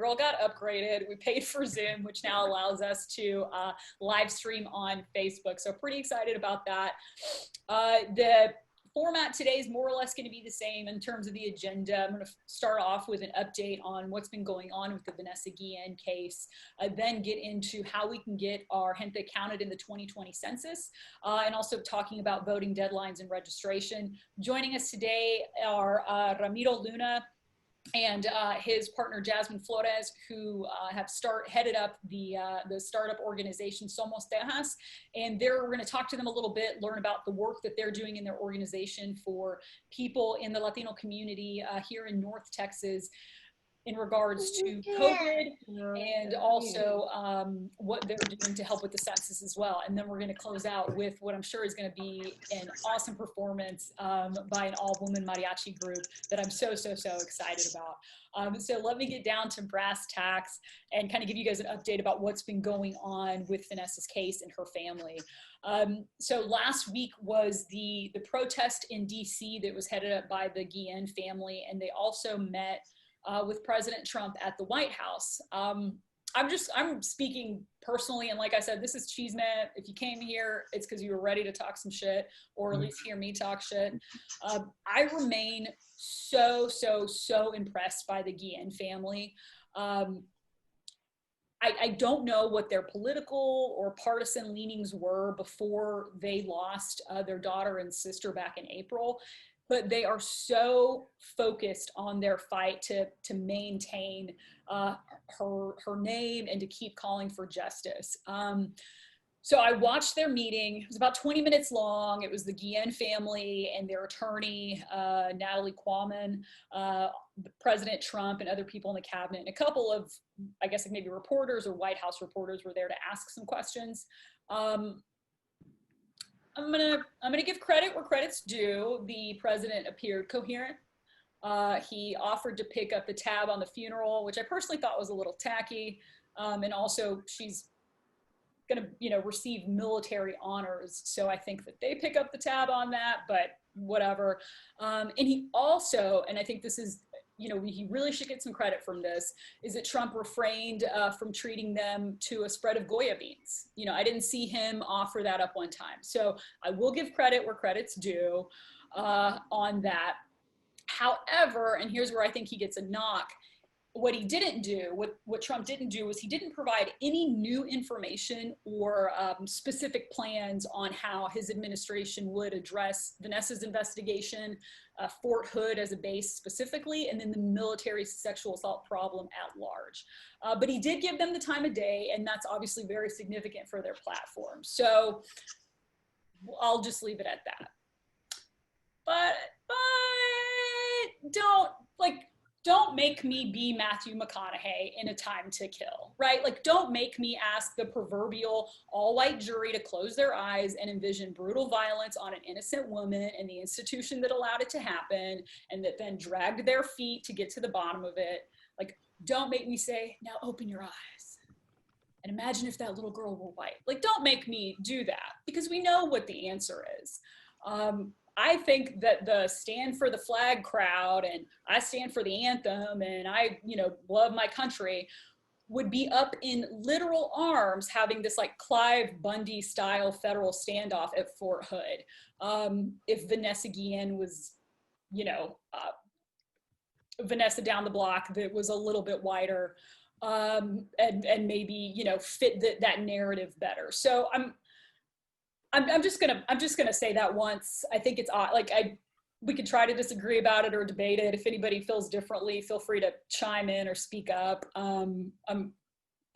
girl got upgraded. We paid for Zoom, which now allows us to live stream on Facebook. So pretty excited about that. The format today is more or less going to be the same in terms of the agenda. I'm going to start off with an update on what's been going on with the Vanessa Guillen case, then get into how we can get our gente counted in the 2020 census, and also talking about voting deadlines and registration. Joining us today are Ramiro Luna and his partner Jasmine Flores, who have headed up the startup organization Somos Tejas, and we're going to talk to them a little bit, learn about the work that they're doing in their organization for people in the Latino community here in North Texas in regards to COVID, and also what they're doing to help with the census as well. And then we're going to close out with what I'm sure is going to be an awesome performance by an all-woman mariachi group that I'm so excited about. So let me get down to brass tacks and kind of give you guys an update about what's been going on with Vanessa's case and her family. So last week was the protest in DC that was headed up by the Guillen family, and they also met with President Trump at the White House. I'm speaking personally, and like I said, this is Chisme. If you came here, it's because you were ready to talk some shit, or at least hear me talk shit. I remain so impressed by the Guillen family. I don't know what their political or partisan leanings were before they lost their daughter and sister back in April, but they are so focused on their fight to maintain her name and to keep calling for justice. So I watched their meeting. It was about 20 minutes long. It was the Guillen family and their attorney, Natalie Quammen, President Trump, and other people in the cabinet. And a couple of, I guess, like maybe reporters or White House reporters were there to ask some questions. I'm gonna give credit where credit's due. The president appeared coherent. He offered to pick up the tab on the funeral, which I personally thought was a little tacky. And also, she's gonna, receive military honors, so I think that they pick up the tab on that. But whatever. And he also, and I think this is, he really should get some credit from this, is that Trump refrained from treating them to a spread of Goya beans. I didn't see him offer that up one time. So I will give credit where credit's due on that. However, and here's where I think he gets a knock, what he didn't do, what Trump didn't do, was he didn't provide any new information or specific plans on how his administration would address Vanessa's investigation, Fort Hood as a base specifically, and then the military sexual assault problem at large. But he did give them the time of day, and that's obviously very significant for their platform. So I'll just leave it at that. But don't make me be Matthew McConaughey in A Time to Kill, right? Like, don't make me ask the proverbial all-white jury to close their eyes and envision brutal violence on an innocent woman and the institution that allowed it to happen and that then dragged their feet to get to the bottom of it. Like, don't make me say, now open your eyes and imagine if that little girl were white. Like, don't make me do that, because we know what the answer is. I think that the stand for the flag crowd and I stand for the anthem and I, love my country would be up in literal arms having this like Clive Bundy style federal standoff at Fort Hood. If Vanessa Guillen was, Vanessa down the block that was a little bit whiter and maybe, fit that narrative better. So I'm just gonna say that once. I think it's odd. Like, we could try to disagree about it or debate it. If anybody feels differently, feel free to chime in or speak up.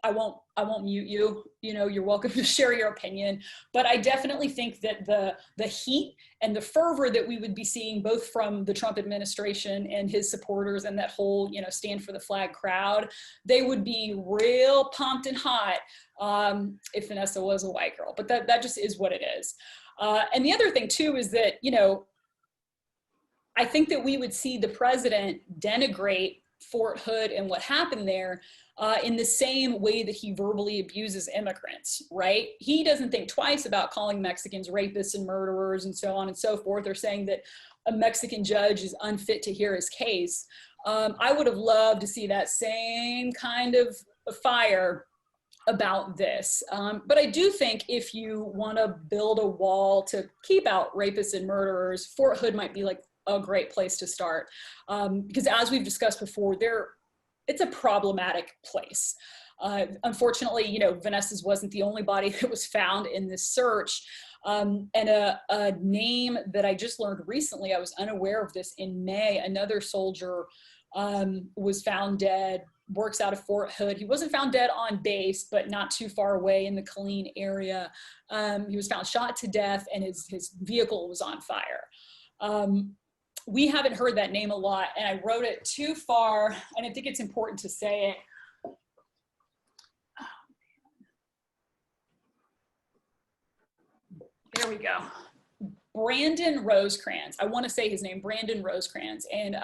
I won't mute you. You're welcome to share your opinion. But I definitely think that the heat and the fervor that we would be seeing both from the Trump administration and his supporters and that whole, stand for the flag crowd, they would be real pumped and hot if Vanessa was a white girl. But that just is what it is. And the other thing too is that, I think that we would see the president denigrate Fort Hood and what happened there in the same way that he verbally abuses immigrants, right? He doesn't think twice about calling Mexicans rapists and murderers and so on and so forth, or saying that a Mexican judge is unfit to hear his case. I would have loved to see that same kind of fire about this. But I do think if you want to build a wall to keep out rapists and murderers, Fort Hood might be like a great place to start. Because as we've discussed before, it's a problematic place. Unfortunately, you know, Vanessa's wasn't the only body that was found in this search. And a name that I just learned recently, I was unaware of this in May, another soldier was found dead, works out of Fort Hood. He wasn't found dead on base, but not too far away in the Killeen area. He was found shot to death and his vehicle was on fire. We haven't heard that name a lot, and I wrote it too far, and I think it's important to say it. There we go. Brandon Rosecrans. I want to say his name, Brandon Rosecrans. And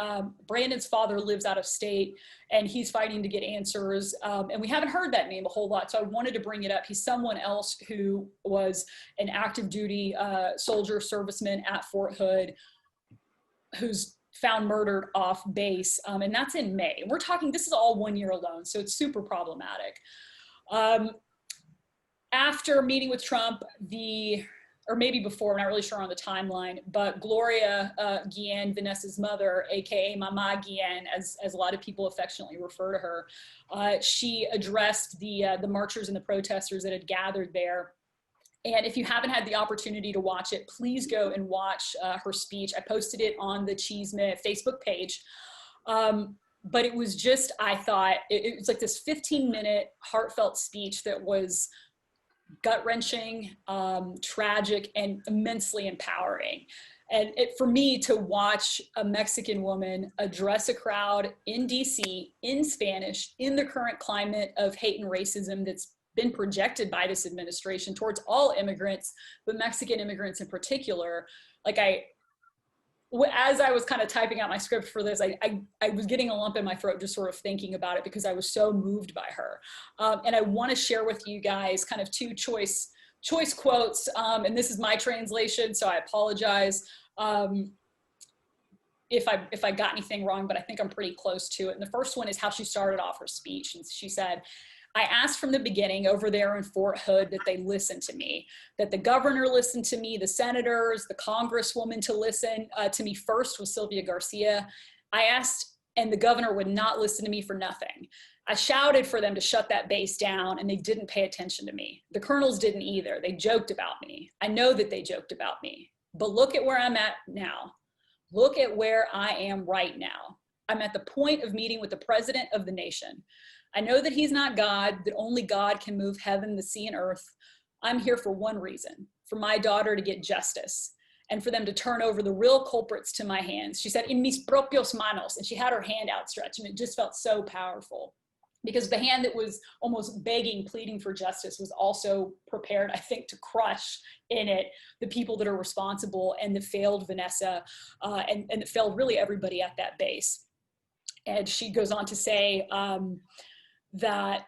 Brandon's father lives out of state and he's fighting to get answers. And we haven't heard that name a whole lot. So I wanted to bring it up. He's someone else who was an active duty soldier, serviceman at Fort Hood, who's found murdered off base. And that's in May. And we're talking, this is all 1 year alone. So it's super problematic. After meeting with Trump, or maybe before, I'm not really sure on the timeline, but Gloria Guillen, Vanessa's mother, AKA Mama Guillen, as a lot of people affectionately refer to her, she addressed the marchers and the protesters that had gathered there. And if you haven't had the opportunity to watch it, please go and watch her speech. I posted it on the Chisme Facebook page. But it was just, I thought, it was like this 15-minute heartfelt speech that was gut-wrenching, tragic, and immensely empowering. And for me to watch a Mexican woman address a crowd in DC in Spanish in the current climate of hate and racism that's been projected by this administration towards all immigrants, but Mexican immigrants in particular, like as I was kind of typing out my script for this, I was getting a lump in my throat just sort of thinking about it because I was so moved by her. And I want to share with you guys kind of two choice quotes. And this is my translation, so I apologize if I got anything wrong, but I think I'm pretty close to it. And the first one is how she started off her speech. And she said, "I asked from the beginning over there in Fort Hood that they listen to me, that the governor listened to me, the senators, the congresswoman to listen to me first was Sylvia Garcia. I asked, and the governor would not listen to me for nothing. I shouted for them to shut that base down and they didn't pay attention to me. The colonels didn't either. They joked about me. I know that they joked about me, but look at where I'm at now. Look at where I am right now. I'm at the point of meeting with the president of the nation. I know that he's not God, that only God can move heaven, the sea, and earth. I'm here for one reason, for my daughter to get justice and for them to turn over the real culprits to my hands." She said, "in mis propios manos," and she had her hand outstretched, and it just felt so powerful because the hand that was almost begging, pleading for justice was also prepared, I think, to crush in it the people that are responsible and that failed Vanessa and that failed really everybody at that base. And she goes on to say, that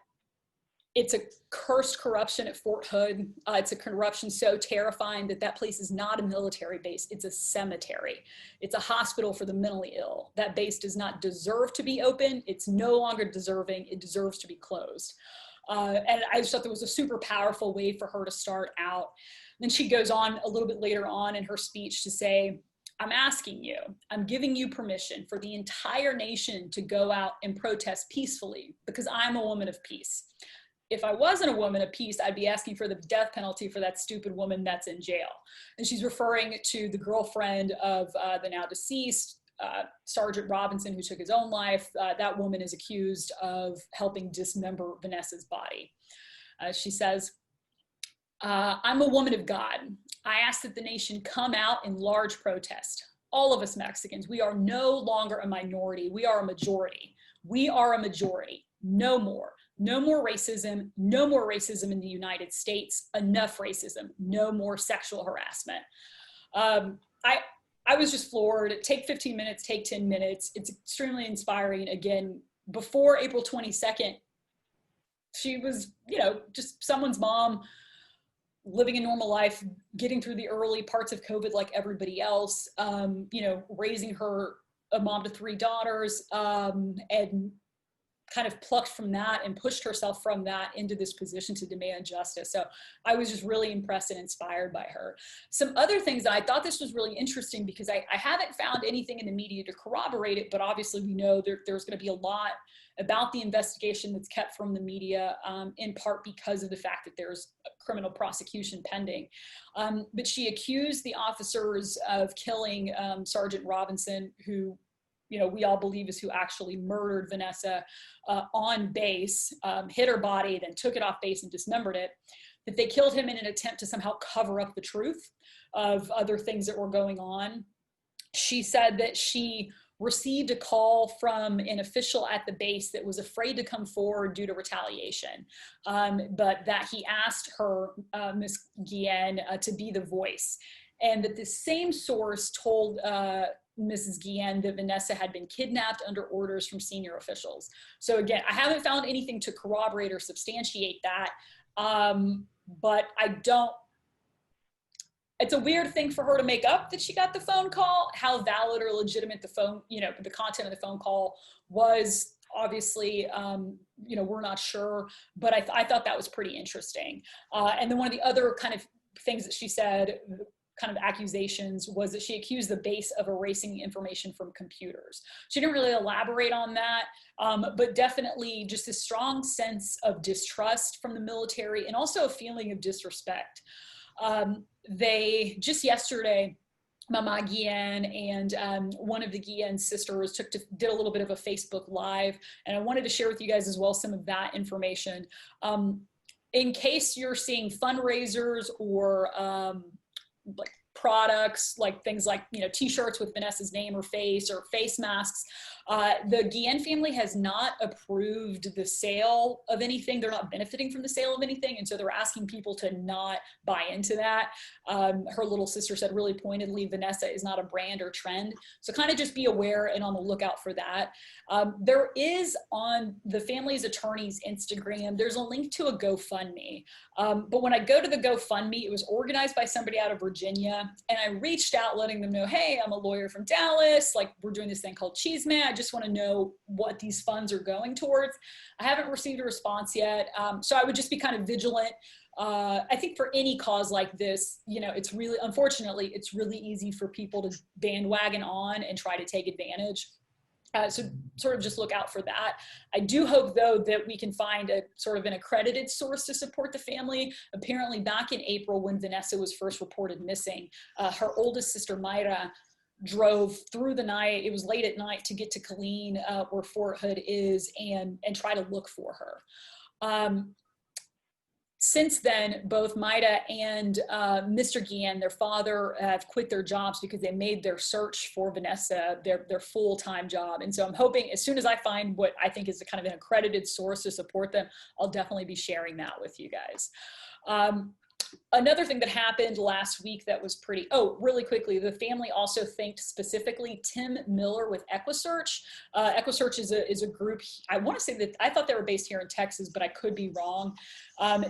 it's a cursed corruption at Fort Hood. It's a corruption so terrifying that that place is not a military base. It's a cemetery. It's a hospital for the mentally ill. That base does not deserve to be open. It's no longer deserving. It deserves to be closed. And I just thought that was a super powerful way for her to start out. Then she goes on a little bit later on in her speech to say, "I'm asking you, I'm giving you permission for the entire nation to go out and protest peacefully because I'm a woman of peace. If I wasn't a woman of peace, I'd be asking for the death penalty for that stupid woman that's in jail." And she's referring to the girlfriend of the now deceased Sergeant Robinson, who took his own life. That woman is accused of helping dismember Vanessa's body. She says, "I'm a woman of God. I ask that the nation come out in large protest. All of us Mexicans, we are no longer a minority. We are a majority. We are a majority. No more. No more racism. No more racism in the United States. Enough racism. No more sexual harassment." I was just floored. Take 15 minutes, take 10 minutes. It's extremely inspiring. Again, before April 22nd, she was, you know, just someone's mom, living a normal life, getting through the early parts of COVID like everybody else, you know, raising her a mom to 3 daughters, and kind of plucked from that and pushed herself from that into this position to demand justice. So I was just really impressed and inspired by her. Some other things that I thought this was really interesting, because I haven't found anything in the media to corroborate it, but obviously we know there's going to be a lot about the investigation that's kept from the media, in part because of the fact that there's a criminal prosecution pending. But she accused the officers of killing Sergeant Robinson, who, you know, we all believe is who actually murdered Vanessa on base, hit her body, then took it off base and dismembered it, that they killed him in an attempt to somehow cover up the truth of other things that were going on. She said that she received a call from an official at the base that was afraid to come forward due to retaliation, but that he asked her, Ms. Guillen, to be the voice. And that the same source told Mrs. Guillen that Vanessa had been kidnapped under orders from senior officials. So again, I haven't found anything to corroborate or substantiate that, but I don't, it's a weird thing for her to make up that she got the phone call. How valid or legitimate the phone, you know, the content of the phone call was, obviously, you know, we're not sure, but I thought that was pretty interesting. And then one of the other kind of things that she said, kind of accusations, was that she accused the base of erasing information from computers. She didn't really elaborate on that, but definitely just a strong sense of distrust from the military, and also a feeling of disrespect. They just yesterday, Mama Guillen and one of the Guillen sisters did a little bit of a Facebook Live, and I wanted to share with you guys as well some of that information. In case you're seeing fundraisers or like products, like things like, you know, t-shirts with Vanessa's name or face, or face masks, the Guillen family has not approved the sale of anything. They're not benefiting from the sale of anything, and so they're asking people to not buy into that. Her little sister said really pointedly, Vanessa is not a brand or trend, so kind of just be aware and on the lookout for that. There is, on the family's attorney's Instagram, there's a link to a GoFundMe, but when I go to the GoFundMe, it was organized by somebody out of Virginia, and I reached out letting them know, hey, I'm a lawyer from Dallas, like, we're doing this thing called Chisme, I just want to know what these funds are going towards. I haven't received a response yet, so I would just be kind of vigilant. I think for any cause like this, you know, it's really, unfortunately, it's really easy for people to bandwagon on and try to take advantage. So sort of just look out for that. I do hope, though, that we can find a sort of an accredited source to support the family. Apparently back in April, when Vanessa was first reported missing, her oldest sister, Mayra, drove through the night. It was late at night to get to Killeen, where Fort Hood is, and try to look for her. Since then, both Maida and Mr. Guillen, their father, have quit their jobs because they made their search for Vanessa their full-time job. And so I'm hoping, as soon as I find what I think is a kind of an accredited source to support them, I'll definitely be sharing that with you guys. Another thing that happened last week that was pretty, really quickly, the family also thanked specifically Tim Miller with EquiSearch. EquiSearch is a group, I want to say that, I thought they were based here in Texas, but I could be wrong.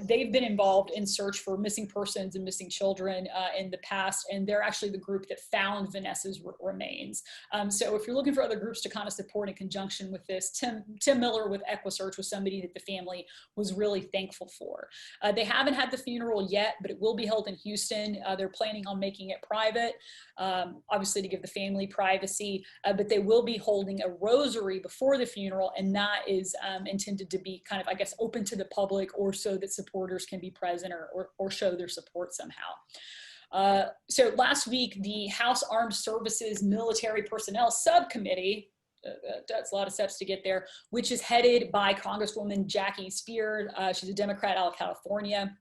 They've been involved in search for missing persons and missing children in the past, and they're actually the group that found Vanessa's remains. So if you're looking for other groups to kind of support in conjunction with this, Tim Miller with EquiSearch was somebody that the family was really thankful for. They haven't had the funeral yet, but it will be held in Houston. They're planning on making it private, obviously to give the family privacy, but they will be holding a rosary before the funeral, and that is intended to be kind of, I guess, open to the public, or so that supporters can be present or show their support somehow. So last week, the House Armed Services Military Personnel Subcommittee, that's a lot of steps to get there, which is headed by Congresswoman Jackie Spear. She's a Democrat out of California.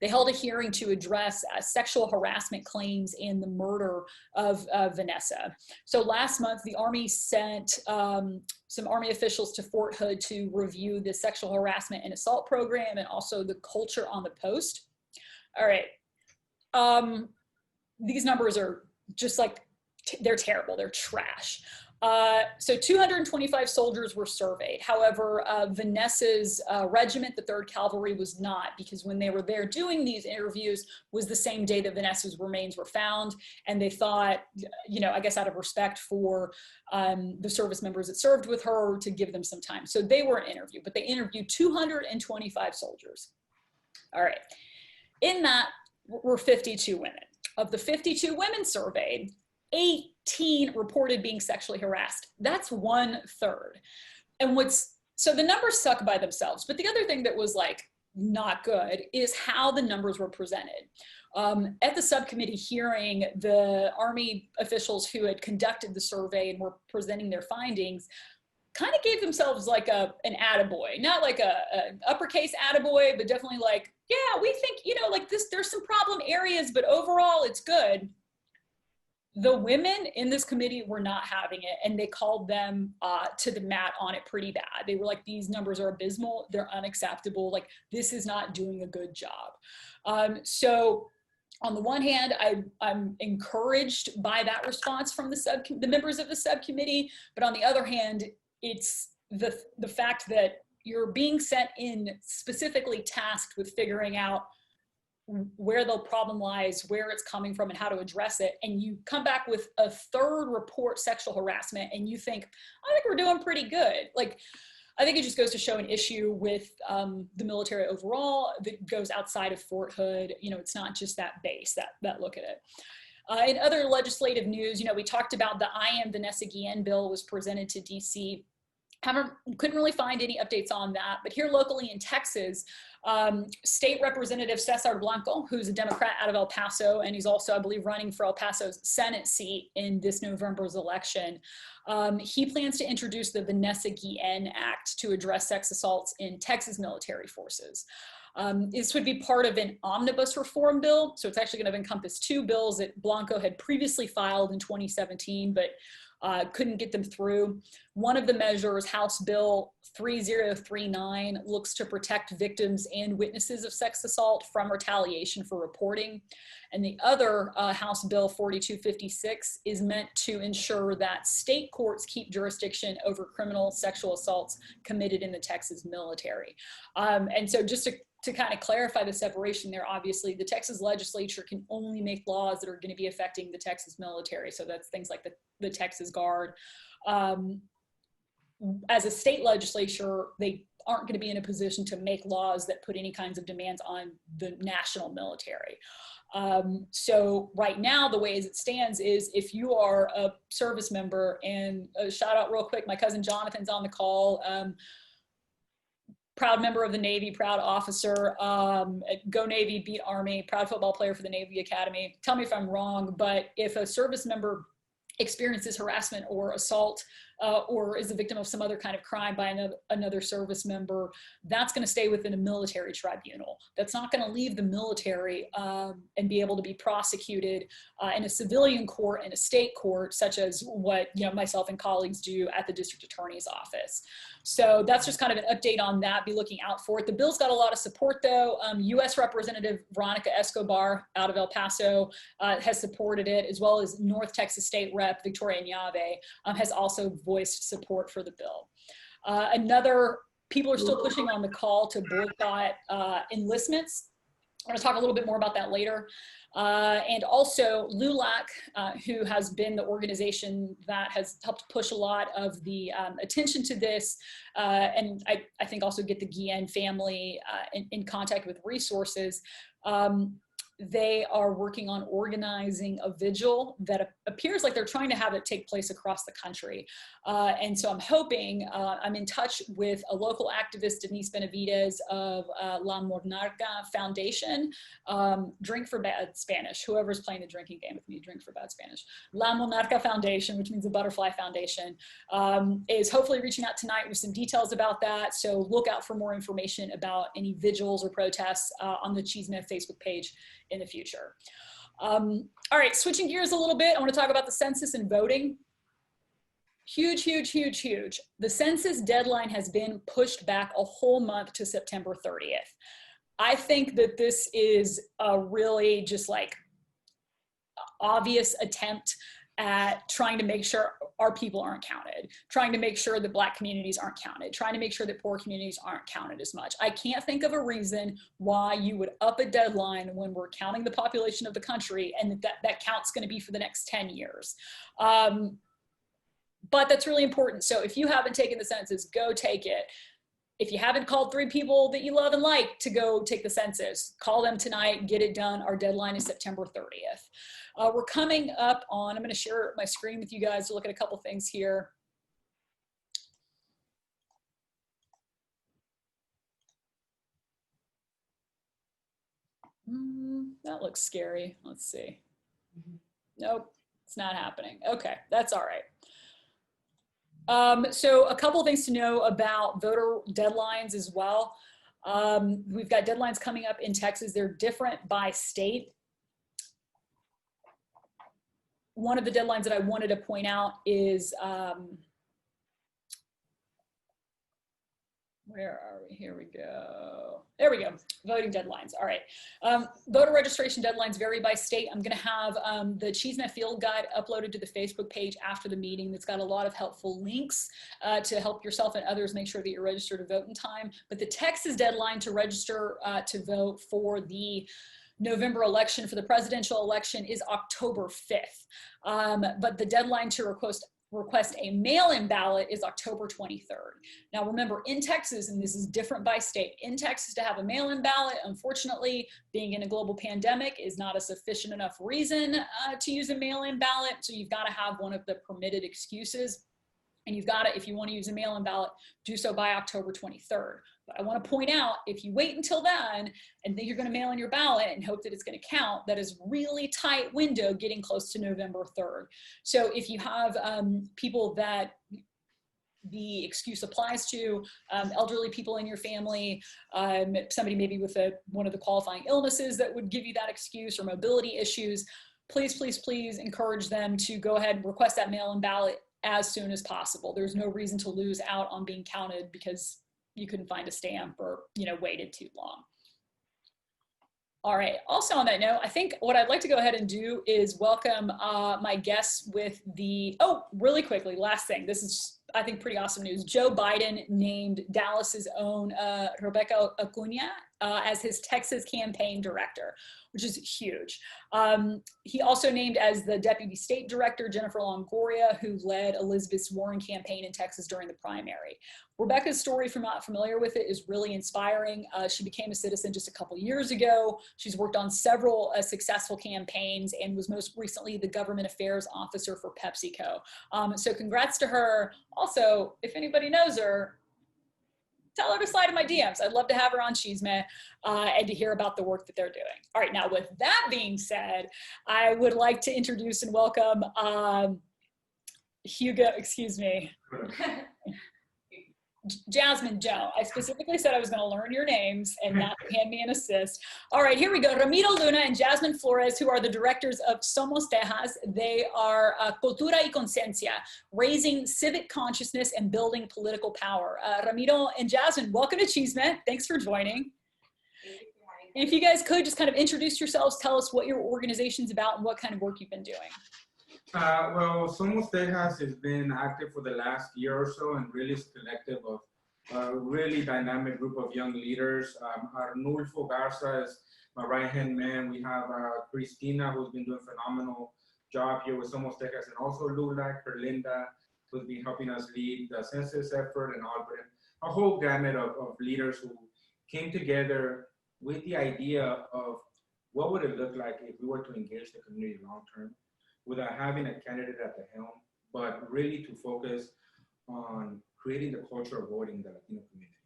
They held a hearing to address sexual harassment claims and the murder of Vanessa. So last month, the Army sent some Army officials to Fort Hood to review the sexual harassment and assault program, and also the culture on the post. All right. These numbers are just like, they're terrible. They're trash. So 225 soldiers were surveyed. However, Vanessa's regiment, the 3rd Cavalry, was not, because when they were there doing these interviews was the same day that Vanessa's remains were found. And they thought, you know, I guess out of respect for the service members that served with her, to give them some time. So they were interviewed, but they interviewed 225 soldiers. All right. In that were 52 women. Of the 52 women surveyed, 18 reported being sexually harassed. That's 1/3. And so the numbers suck by themselves, but the other thing that was like not good is how the numbers were presented. At the subcommittee hearing, the Army officials who had conducted the survey and were presenting their findings kind of gave themselves like an attaboy, not like an uppercase attaboy, but definitely like, yeah, we think, you know, like this, there's some problem areas, but overall it's good. The women in this committee were not having it, and they called them to the mat on it pretty bad. They were like, these numbers are abysmal, they're unacceptable, like this is not doing a good job. So on the one hand, I'm encouraged by that response from the members of the subcommittee, but on the other hand, it's the fact that you're being sent in specifically tasked with figuring out where the problem lies, where it's coming from, and how to address it, and you come back with a 3rd report sexual harassment, and you think, I think we're doing pretty good. Like, I think it just goes to show an issue with the military overall that goes outside of Fort Hood. You know, it's not just that base, that look at it. In other legislative news, you know, we talked about the I Am Vanessa Guillen bill was presented to DC. Couldn't really find any updates on that, but here locally in Texas, State Representative Cesar Blanco, who's a Democrat out of El Paso, and he's also, I believe, running for El Paso's Senate seat in this November's election. He plans to introduce the Vanessa Guillen Act to address sex assaults in Texas military forces. This would be part of an omnibus reform bill, so it's actually going to encompass 2 bills that Blanco had previously filed in 2017, but couldn't get them through. One of the measures, House Bill 3039, looks to protect victims and witnesses of sex assault from retaliation for reporting. And the other, House Bill 4256, is meant to ensure that state courts keep jurisdiction over criminal sexual assaults committed in the Texas military. And so just to kind of clarify the separation there, obviously the Texas legislature can only make laws that are going to be affecting the Texas military. So that's things like the Texas Guard. As a state legislature, they aren't going to be in a position to make laws that put any kinds of demands on the national military. So right now, the way as it stands is if you are a service member, and shout out real quick, my cousin Jonathan's on the call, proud member of the Navy, proud officer, go Navy, beat Army, proud football player for the Navy Academy. Tell me if I'm wrong, but if a service member experiences harassment or assault or is a victim of some other kind of crime by another service member, that's going to stay within a military tribunal. That's not going to leave the military and be able to be prosecuted in a civilian court and a state court, such as what myself and colleagues do at the district attorney's office. So that's just kind of an update on that. Be looking out for it. The bill's got a lot of support, though. U.S. Representative Veronica Escobar out of El Paso has supported it, as well as North Texas State Rep Victoria Ñave has also voiced support for the bill. People are still pushing on the call to boycott enlistments. I'm going to talk a little bit more about that later. And also LULAC, who has been the organization that has helped push a lot of the attention to this, and I think also get the Guillen family in contact with resources. They are working on organizing a vigil that appears like they're trying to have it take place across the country. And so I'm hoping, I'm in touch with a local activist, Denise Benavides of La Monarca Foundation, Drink for Bad Spanish, whoever's playing the drinking game with me, Drink for Bad Spanish. La Monarca Foundation, which means the Butterfly Foundation, is hopefully reaching out tonight with some details about that. So look out for more information about any vigils or protests on the Chisme Facebook page in the future. All right, switching gears a little bit, I want to talk about the census and voting. Huge, huge, huge, huge. The census deadline has been pushed back a whole month to September 30th. I think that this is a really just like obvious attempt at trying to make sure our people aren't counted, trying to make sure that Black communities aren't counted, trying to make sure that poor communities aren't counted as much. I can't think of a reason why you would up a deadline when we're counting the population of the country and that count's going to be for the next 10 years. But that's really important. So if you haven't taken the census, go take it. If you haven't called 3 people that you love and like to go take the census, call them tonight, get it done. Our deadline is September 30th. We're coming up on, I'm going to share my screen with you guys to look at a couple things here. That looks scary. Let's see. Nope, it's not happening. Okay, that's all right. So a couple of things to know about voter deadlines as well. We've got deadlines coming up in Texas. They're different by state. One of the deadlines that I wanted to point out is, where are we? Here we go. There we go. Voting deadlines. All right. Voter registration deadlines vary by state. I'm going to have the Chisme field guide uploaded to the Facebook page after the meeting. That's got a lot of helpful links to help yourself and others make sure that you're registered to vote in time. But the Texas deadline to register to vote for the November election, for the presidential election, is October 5th. But the deadline to request a mail-in ballot is October 23rd. Now remember, in Texas, and this is different by state, in Texas to have a mail-in ballot, unfortunately, being in a global pandemic is not a sufficient enough reason to use a mail-in ballot. So you've got to have one of the permitted excuses. And you've got to, if you want to use a mail-in ballot, do so by October 23rd. But I want to point out, if you wait until then and think you're going to mail in your ballot and hope that it's going to count, that is really tight window getting close to November 3rd. So if you have people that the excuse applies to, elderly people in your family, somebody maybe with one of the qualifying illnesses that would give you that excuse, or mobility issues, please, please, please encourage them to go ahead and request that mail-in ballot as soon as possible. There's no reason to lose out on being counted because you couldn't find a stamp or, you know, waited too long. All right, also on that note, I think what I'd like to go ahead and do is welcome my guests with the, really quickly, last thing. This is, I think, pretty awesome news. Joe Biden named Dallas's own Rebecca Acuna as his Texas campaign director, which is huge. He also named as the deputy state director Jennifer Longoria, who led Elizabeth's Warren campaign in Texas during the primary. Rebecca's story, if you're not familiar with it, is really inspiring. She became a citizen just a couple years ago. She's worked on several successful campaigns and was most recently the government affairs officer for PepsiCo. So congrats to her. Also, if anybody knows her, tell her to slide in my DMs. I'd love to have her on Chisme and to hear about the work that they're doing. All right, now with that being said, I would like to introduce and welcome Jasmine Joe. I specifically said I was going to learn your names and not hand me an assist. All right, here we go. Ramiro Luna and Jasmine Flores, who are the directors of Somos Tejas. They are Cultura y Conciencia, raising civic consciousness and building political power. Ramiro and Jasmine, welcome to Chisme. Thanks for joining. If you guys could just kind of introduce yourselves, tell us what your organization's about and what kind of work you've been doing. Well, Somos Tejas has been active for the last year or so, and really is collective of a really dynamic group of young leaders. Arnulfo Garza is my right-hand man. We have Cristina, who's been doing a phenomenal job here with Somos Tejas, and also Lula, Kerlinda, who's been helping us lead the census effort, and Albert, a whole gamut of leaders who came together with the idea of what would it look like if we were to engage the community long-term, without having a candidate at the helm, but really to focus on creating the culture of voting in the Latino community.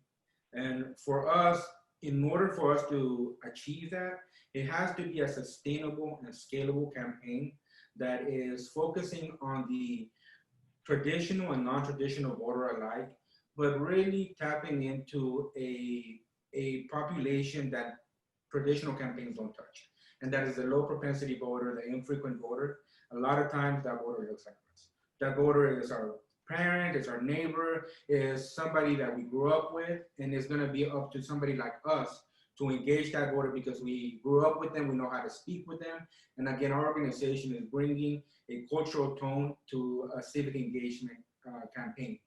And for us, in order for us to achieve that, it has to be a sustainable and scalable campaign that is focusing on the traditional and non-traditional voter alike, but really tapping into a population that traditional campaigns don't touch. And that is the low propensity voter, the infrequent voter. A lot of times that voter looks like us. That voter is our parent, it's our neighbor, is somebody that we grew up with, and it's gonna be up to somebody like us to engage that voter because we grew up with them, we know how to speak with them. And again, our organization is bringing a cultural tone to a civic engagement campaign.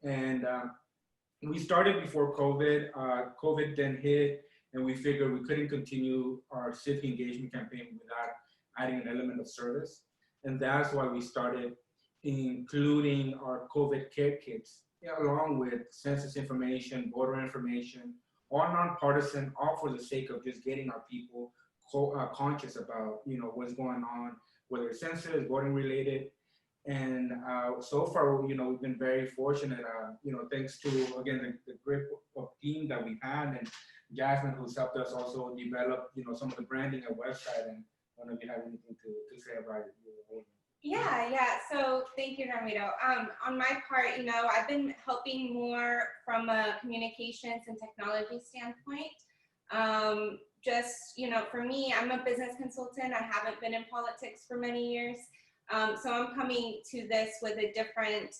And we started before COVID. COVID then hit, and we figured we couldn't continue our civic engagement campaign without adding an element of service. And that's why we started including our COVID care kits, along with census information, voter information, all nonpartisan, all for the sake of just getting our people conscious about, what's going on, whether it's census, voting related. And so far, we've been very fortunate, thanks to, again, the grip of team that we've had, and Jasmine, who's helped us also develop, some of the branding and website. And I don't know if you have anything to say about it. Yeah. So thank you, Ramiro. On my part, I've been helping more from a communications and technology standpoint. For me, I'm a business consultant. I haven't been in politics for many years. So I'm coming to this with a different,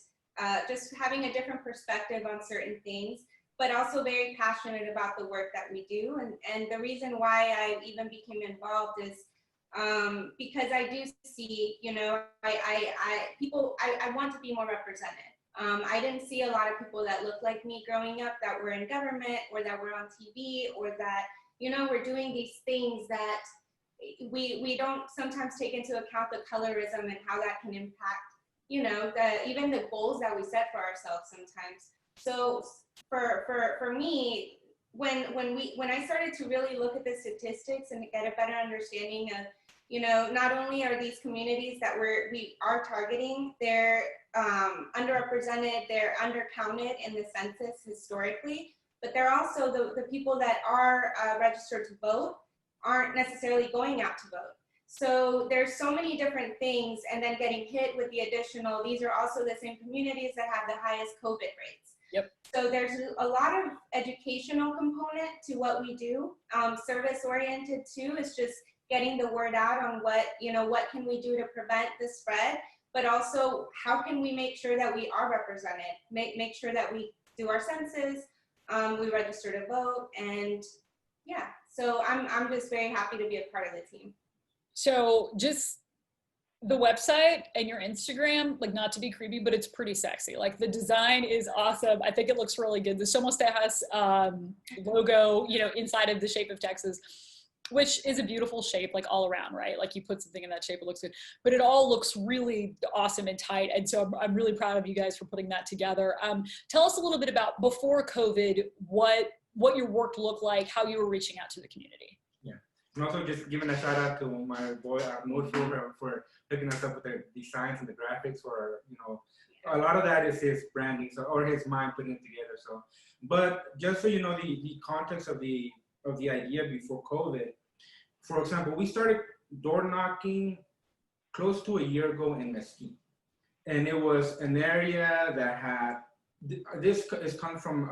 just having a different perspective on certain things, but also very passionate about the work that we do. And the reason why I even became involved is because I do see, I want to be more represented. I didn't see a lot of people that looked like me growing up that were in government or that were on TV or that, we're doing these things that we don't sometimes take into account the colorism and how that can impact, even the goals that we set for ourselves sometimes. So for me, when I started to really look at the statistics and get a better understanding of, not only are these communities that we are targeting, they're underrepresented, they're undercounted in the census historically, but they're also the people that are registered to vote aren't necessarily going out to vote. So there's so many different things, and then getting hit with the additional, these are also the same communities that have the highest COVID rates. Yep. So there's a lot of educational component to what we do. Service oriented too is just getting the word out on what can we do to prevent the spread, but also how can we make sure that we are represented, make sure that we do our census, we register to vote, and yeah. So I'm just very happy to be a part of the team. So just the website and your Instagram, like, not to be creepy, but it's pretty sexy. Like, the design is awesome. I think it looks really good. The Somos Tejas logo, inside of the shape of Texas, which is a beautiful shape, like, all around, right? Like, you put something in that shape, it looks good, but it all looks really awesome and tight. And so I'm really proud of you guys for putting that together. Tell us a little bit about, before COVID, what your work looked like, how you were reaching out to the community. Yeah, and also just giving a shout out to my boy Arnold for hooking us up with the designs and the graphics. For a lot of that is his branding, or his mind putting it together. So, but just so you know, the context of the idea before COVID. For example, we started door knocking close to a year ago in Mesquite, and it was an area that had this is come from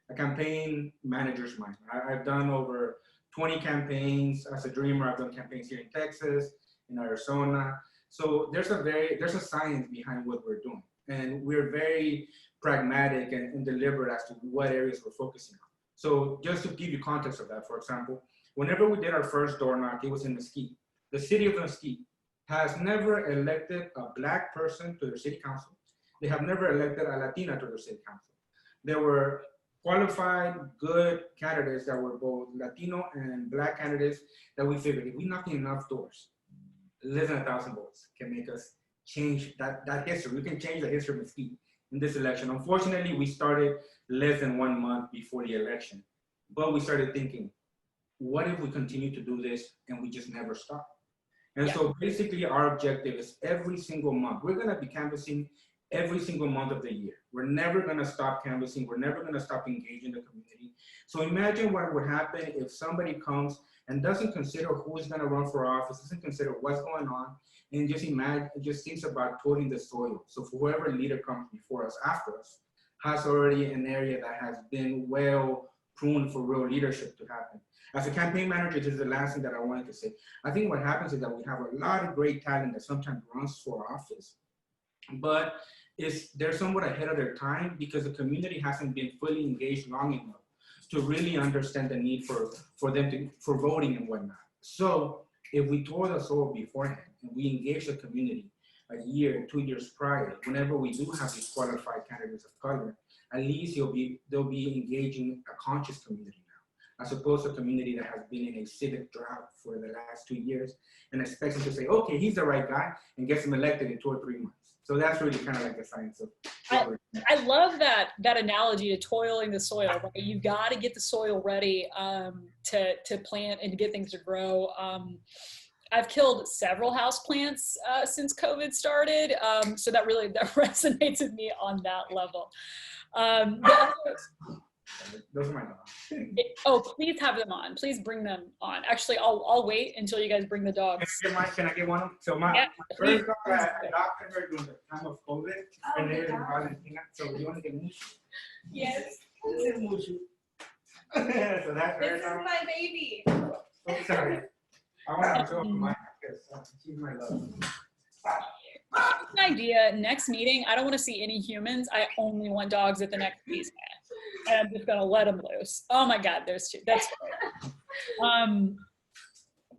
a campaign manager's mind. I've done over 20 campaigns as a dreamer. I've done campaigns here in Texas, in Arizona. So there's a science behind what we're doing, and we're very pragmatic and deliberate as to what areas we're focusing on. So just to give you context of that, for example, whenever we did our first door knock, it was in Mesquite. The city of Mesquite has never elected a Black person to their city council. They have never elected a Latina to their city council. There were qualified, good candidates that were both Latino and Black candidates that we figured if we knock enough doors, less than 1,000 votes can make us change that history. We can change the history of Mesquite in this election. Unfortunately, we started less than 1 month before the election, but we started thinking, what if we continue to do this and we just never stop? And so basically our objective is every single month, we're gonna be canvassing every single month of the year. We're never gonna stop canvassing. We're never gonna stop engaging the community. So imagine what would happen if somebody comes and doesn't consider who is gonna run for office, doesn't consider what's going on, and just thinks about toting the soil. So for whoever leader comes before us, after us, has already an area that has been well pruned for real leadership to happen. As a campaign manager, this is the last thing that I wanted to say. I think what happens is that we have a lot of great talent that sometimes runs for office, but they're somewhat ahead of their time because the community hasn't been fully engaged long enough. to really understand the need for them for voting and whatnot. So if we tour the soil beforehand and we engage the community a year, 2 years prior, whenever we do have these qualified candidates of color, at least they'll be engaging a conscious community now, as opposed to a community that has been in a civic drought for the last 2 years and expects them to say, okay, he's the right guy, and gets him elected in 2 or 3 months. So that's really kind of like the science of. I love that analogy to toiling the soil. Right? You've got to get the soil ready to plant and to get things to grow. I've killed several house plants since COVID started, so that resonates with me on that level. Those are my dogs. Oh, please have them on. Please bring them on. Actually, I'll wait until you guys bring the dogs. Can I get one? So my first dog, I adopted her during the time of COVID. And they in Argentina. So you want to get Mushu? Yes. Mushu. So that's This is my baby. Oh, sorry. I want to show up my because she's my love. An idea. Next meeting, I don't want to see any humans. I only want dogs at the next Chisme. And I'm just gonna let them loose. Oh my God, there's two. That's great.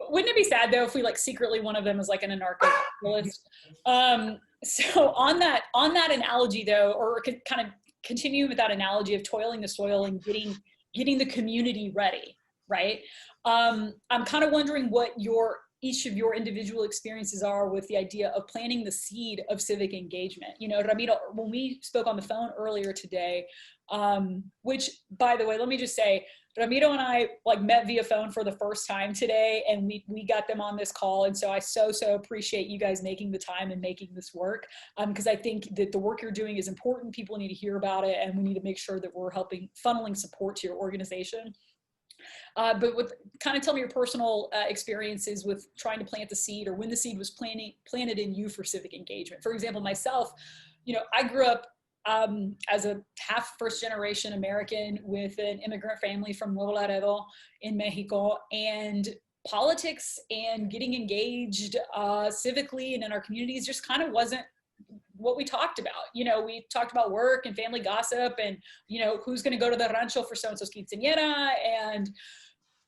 Wouldn't it be sad though if we like secretly one of them is like an anarcho-capitalist? So on that analogy though, or kind of continuing with that analogy of toiling the soil and getting the community ready, right? I'm kind of wondering what each of your individual experiences are with the idea of planting the seed of civic engagement. You know, Ramiro, when we spoke on the phone earlier today, which by the way, let me just say, Ramiro and I like met via phone for the first time today, and we got them on this call. And so I so appreciate you guys making the time and making this work, because I think that the work you're doing is important. People need to hear about it, and we need to make sure that we're funneling support to your organization. But kind of tell me your personal experiences with trying to plant the seed, or when the seed was planted in you for civic engagement. For example, myself, you know, I grew up as a half first generation American with an immigrant family from Nuevo Laredo in Mexico, and politics and getting engaged civically and in our communities just kind of wasn't what we talked about. You know, we talked about work and family gossip and, you know, who's going to go to the rancho for so-and-so's quinceañera and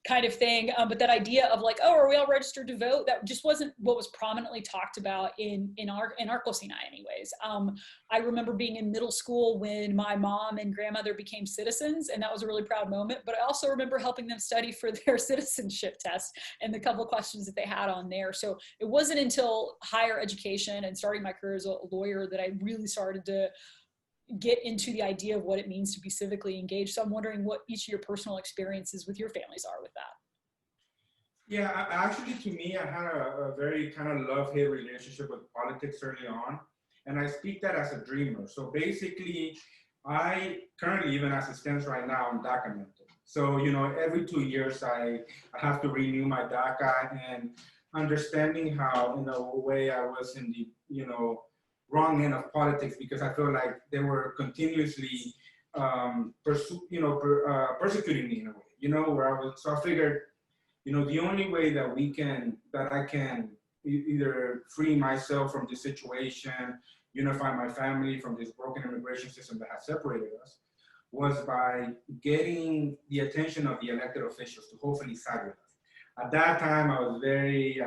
kind of thing. But that idea of like, oh, are we all registered to vote? That just wasn't what was prominently talked about in our cocina anyways. I remember being in middle school when my mom and grandmother became citizens, and that was a really proud moment. But I also remember helping them study for their citizenship test and the couple of questions that they had on there. So it wasn't until higher education and starting my career as a lawyer that I really started to get into the idea of what it means to be civically engaged. So I'm wondering what each of your personal experiences with your families are with that. Yeah, actually, to me, I had a very kind of love-hate relationship with politics early on. And I speak that as a dreamer. So basically, I currently, even as it stands right now, I'm documented. So, you know, every 2 years, I have to renew my DACA, and understanding how, in a way, I was in the, you know, wrong end of politics, because I feel like they were continuously persecuting me in a way, you know, so I figured, you know, the only way that I can either free myself from this situation, unify my family from this broken immigration system that has separated us, was by getting the attention of the elected officials to hopefully side with us. At that time, I was very,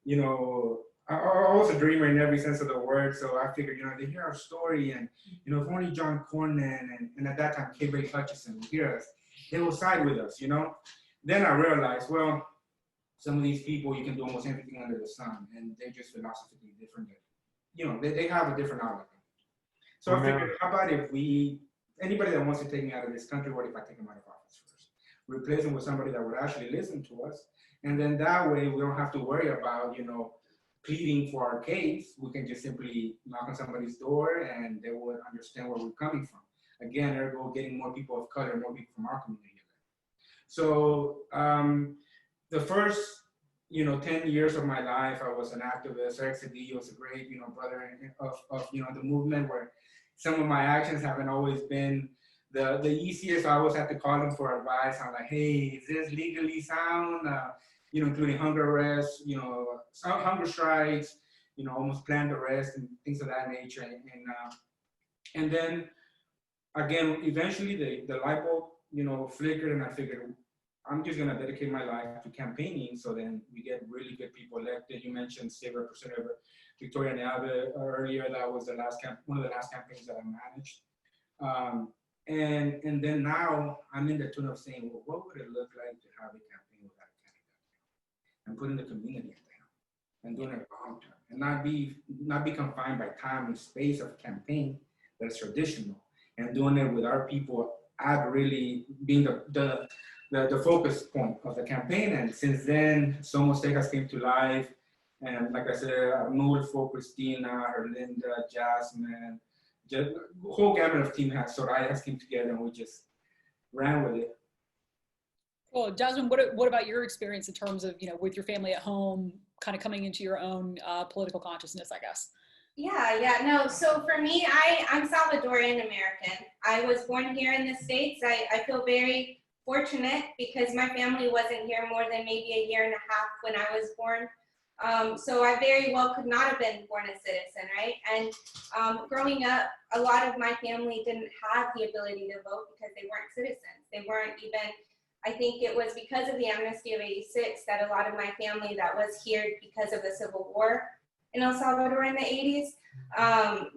you know, I was a dreamer in every sense of the word. So I figured, you know, they hear our story, and, you know, if only John Cornyn and at that time, K. Ray Hutchison would hear us, they will side with us, you know? Then I realized, well, some of these people, you can do almost anything under the sun, and they're just philosophically different. You know, they have a different outlook. So I figured, how about if anybody that wants to take me out of this country, what if I take them out of office first? Replace them with somebody that would actually listen to us. And then that way, we don't have to worry about, you know, pleading for our case. We can just simply knock on somebody's door and they will understand where we're coming from. Again, ergo getting more people of color, more people from our community. So the first, you know, 10 years of my life, I was an activist. Eric Cedillo was a great, you know, brother of you know, the movement, where some of my actions haven't always been the easiest. I always had to call them for advice. I'm like, hey, is this legally sound? You know, including hunger arrests, you know, some hunger strikes, you know, almost planned arrests and things of that nature. And then again, eventually the light bulb flickered, and I figured I'm just gonna dedicate my life to campaigning. So then we get really good people elected. You mentioned State Representative Victoria Neave earlier. That was one of the last campaigns that I managed. And then now I'm in the tune of saying, well, what would it look like to have a campaign without a candidate and putting the community at the helm and doing it long term and not be confined by time and space of campaign that's traditional, and doing it with our people at really being the focus point of the campaign. And since then, Somos Tejas came to life. And like I said, Arnulfo, Christina, Erlinda, Jasmine, just the whole gamut of team has Soraya came together, and we just ran with it. Well, Jasmine, what about your experience in terms of, with your family at home, kind of coming into your own political consciousness, I guess? Yeah, no. So for me, I'm Salvadorian American. I was born here in the States. I feel very fortunate because my family wasn't here more than maybe a year and a half when I was born. So I very well could not have been born a citizen, right? And growing up, a lot of my family didn't have the ability to vote because they weren't citizens. They weren't even, I think it was because of the amnesty of '86 that a lot of my family that was here because of the Civil War in El Salvador in the '80s,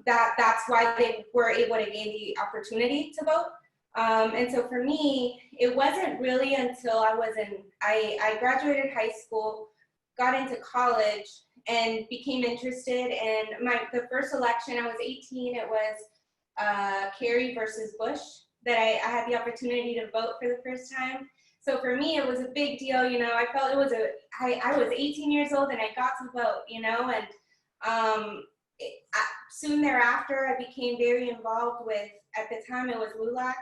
that's why they were able to gain the opportunity to vote. And so for me, it wasn't really until I graduated high school, got into college, and became interested in the first election. I was 18. It was Kerry versus Bush that I had the opportunity to vote for the first time. So for me, it was a big deal. I felt I was 18 years old and I got to vote, and soon thereafter, I became very involved with, at the time it was LULAC.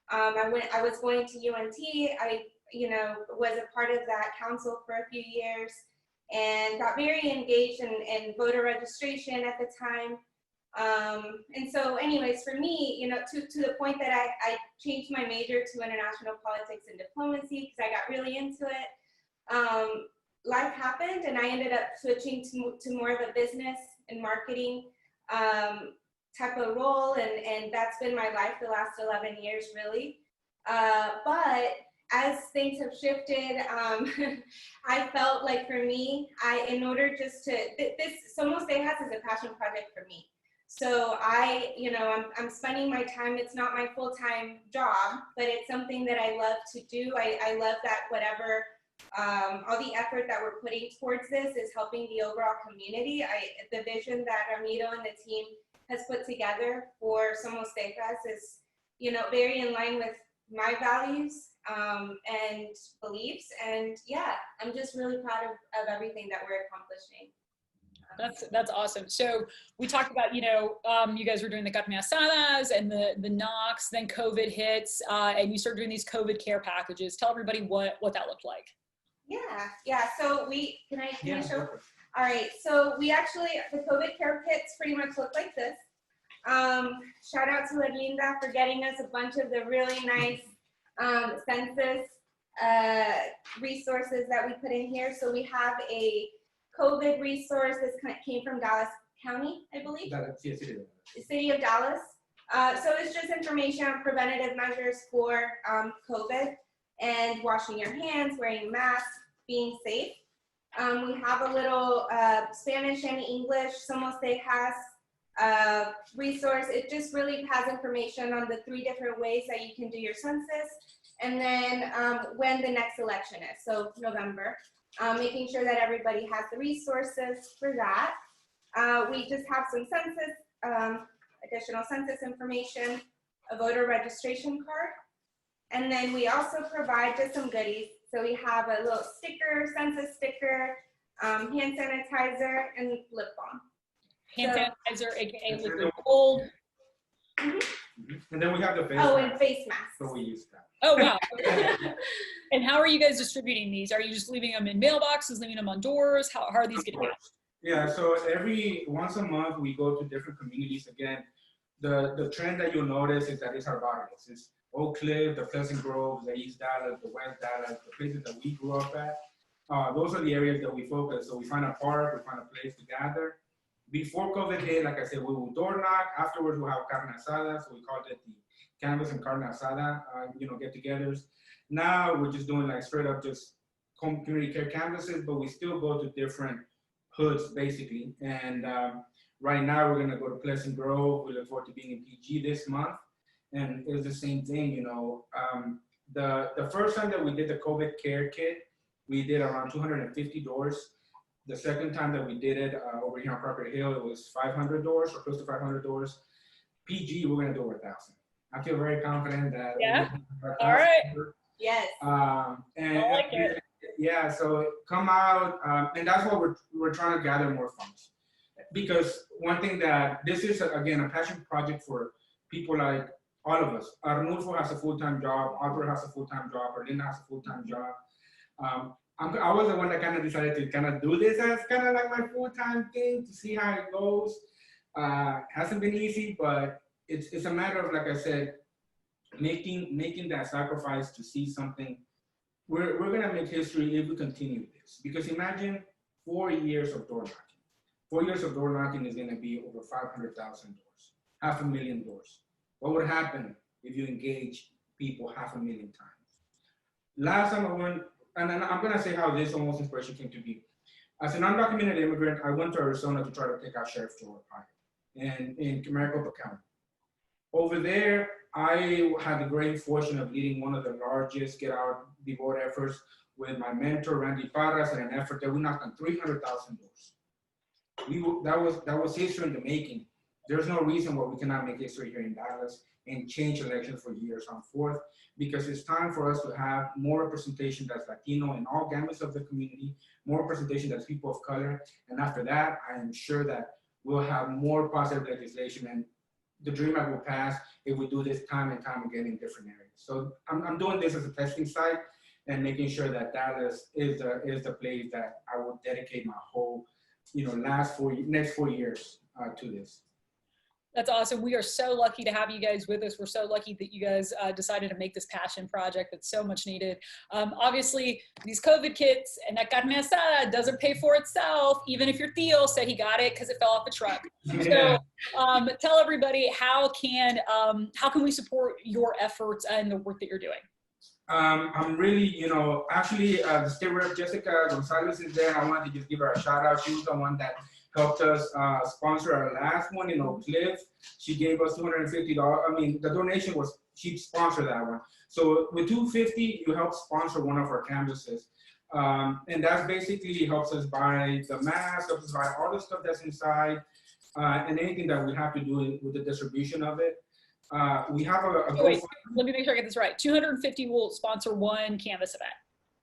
I was going to UNT. I, was a part of that council for a few years and got very engaged in voter registration at the time. And so anyways, for me, to the point that I changed my major to international politics and diplomacy because I got really into it. Life happened and I ended up switching to more of a business and marketing type of role, and that's been my life the last 11 years, really. But as things have shifted, I felt like for me, in order just to, this Somos Tejas is a passion project for me. So I'm spending my time, it's not my full-time job, but it's something that I love to do. I love that whatever, all the effort that we're putting towards this is helping the overall community. The vision that Ramiro and the team has put together for Somos Tejas is, very in line with my values and beliefs. And yeah, I'm just really proud of everything that we're accomplishing. That's awesome. So we talked about, you guys were doing the carne asadas and the knocks, then COVID hits, and you started doing these COVID care packages. Tell everybody what that looked like. Yeah. So can I show? All right. So we actually, the COVID care kits pretty much look like this. Shout out to Erlinda for getting us a bunch of the really nice census resources that we put in here. So we have a COVID resource. This came from Dallas County, I believe. The city of Dallas. So it's just information on preventative measures for COVID and washing your hands, wearing a mask, being safe. We have a little Spanish and English Somos Tejas resource. It just really has information on the 3 different ways that you can do your census, and then when the next election is, so November. Making sure that everybody has the resources for that. We just have some census, additional census information, a voter registration card, and then we also provide just some goodies. So we have a little sticker, census sticker, hand sanitizer, and lip balm. Hand sanitizer, aka liquid gold. And then we have the face mask. And face masks. So we use that. Oh, wow. And how are you guys distributing these? Are you just leaving them in mailboxes, leaving them on doors? How are these getting out? Yeah, so once a month, we go to different communities. Again, the trend that you'll notice is that it's our barrios. It's Oak Cliff, the Pleasant Grove, the East Dallas, the West Dallas, the places that we grew up at. Those are the areas that we focus. So we find a park, we find a place to gather. Before COVID hit, like I said, we will door knock. Afterwards, we'll have carne asada. So we called it the canvas and carne asada, get-togethers. Now we're just doing like straight up just community care canvases, but we still go to different hoods basically. And right now we're gonna go to Pleasant Grove. We look forward to being in PG this month, and it was the same thing. The first time that we did the COVID care kit, we did around 250 doors. The second time that we did it over here on Parker Hill, it was 500 doors or close to 500 doors. PG, we're gonna do over 1,000. I feel very confident that. Yeah. All right. Yes. And I like it. Yeah, so come out, and that's what we're trying to gather more funds. Because one thing that this is again a passion project for people like all of us. Arnulfo has a full-time job, Arthur has a full-time job, Erlinda has a full-time job. I was the one that kind of decided to kind of do this as kind of like my full-time thing to see how it goes. Hasn't been easy, but it's a matter of, like I said, making that sacrifice to see something. We're gonna make history if we continue this. Because imagine 4 years of door knocking. 4 years of door knocking is gonna be over 500,000 doors, 500,000 doors. What would happen if you engage people 500,000 times? Last time I went, and I'm gonna say how this almost inspiration came to be. As an undocumented immigrant, I went to Arizona to try to take out Sheriff Joe Arpaio in Maricopa County. Over there, I had the great fortune of leading one of the largest get out the vote efforts with my mentor, Randy Parras, and an effort that we knocked on 300,000 doors. That was history in the making. There's no reason why we cannot make history here in Dallas and change elections for years on forth, because it's time for us to have more representation that's Latino in all gamuts of the community, more representation that's people of color. And after that, I am sure that we'll have more positive legislation, and the Dream Act will pass if we do this time and time again in different areas. So I'm doing this as a testing site and making sure that Dallas is the place that I will dedicate my whole, next 4 years to this. That's awesome. We are so lucky to have you guys with us. We're so lucky that you guys decided to make this passion project that's so much needed. Obviously, these COVID kits and that carne asada doesn't pay for itself, even if your tío said he got it because it fell off the truck. Yeah. So tell everybody, how can we support your efforts and the work that you're doing? I'm really, actually, the state rep Jessica Gonzalez is there. I wanted to just give her a shout out. She was the one that helped us sponsor our last one in Oak Cliff. She gave us $250. I mean, the donation was, she sponsored that one. So with $250, you help sponsor one of our canvases. And that basically helps us buy the mask, helps us buy all the stuff that's inside, and anything that we have to do with the distribution of it. We have wait, let me make sure I get this right. 250 will sponsor one canvas event.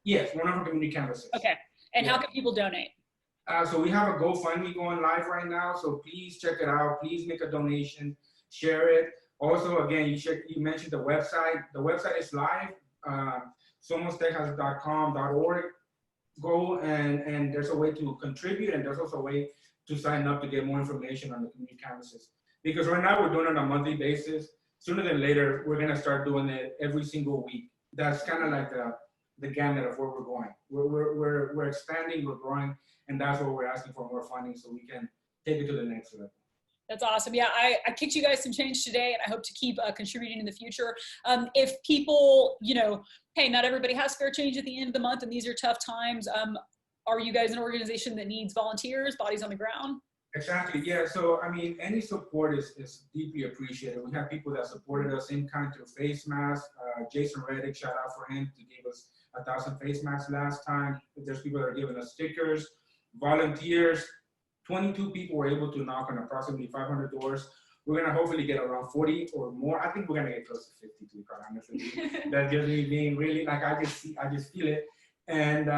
Yes, one of our community canvases. Okay. And yeah. How can people donate? So we have a GoFundMe going live right now. So please check it out. Please make a donation, share it. Also, again, you mentioned the website. The website is live, somostejas.com.org. Go and there's a way to contribute, and there's also a way to sign up to get more information on the community canvases. Because right now we're doing it on a monthly basis. Sooner than later, we're gonna start doing it every single week. That's kind of like the gamut of where we're going. We're expanding, we're growing, and that's what we're asking for, more funding so we can take it to the next level. That's awesome. Yeah, I kicked you guys some change today, and I hope to keep contributing in the future. If people, hey, not everybody has spare change at the end of the month, and these are tough times. Are you guys an organization that needs volunteers, bodies on the ground? Exactly, yeah. So, I mean, any support is deeply appreciated. We have people that supported us in kind through face masks. Jason Reddick, shout out for him, to give us 1,000 face masks last time. There's people that are giving us stickers, volunteers. 22 people were able to knock on approximately 500 doors. We're gonna hopefully get around 40 or more. I think we're gonna get close to 50, to be quite honest with you. That's just me being really, like, I just feel it. And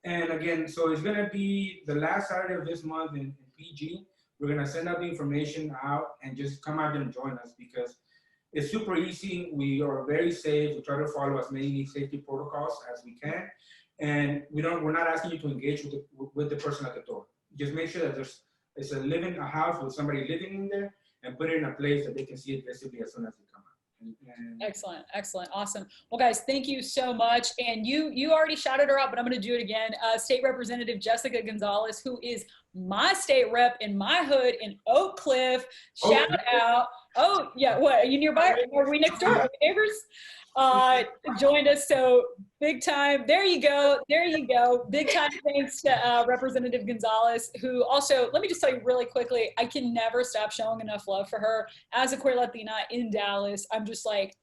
again, so it's gonna be the last Saturday of this month in PG. We're gonna send out the information out and just come out and join us, because it's super easy. We are very safe. We try to follow as many safety protocols as we can, and we're not asking you to engage with the person at the door. Just make sure that it's a house with somebody living in there, and put it in a place that they can see it visibly as soon as they come out. Excellent, excellent, awesome. Well, guys, thank you so much. And you already shouted her out, but I'm going to do it again. State Representative Jessica Gonzalez, who is my state rep in my hood in Oak Cliff. Shout out. Oh, yeah, what, are you nearby? Are we next door? Are we neighbors? Joined us, so big time. There you go. Big time thanks to Representative Gonzalez, who also, let me just tell you really quickly, I can never stop showing enough love for her. As a queer Latina in Dallas, I'm just like,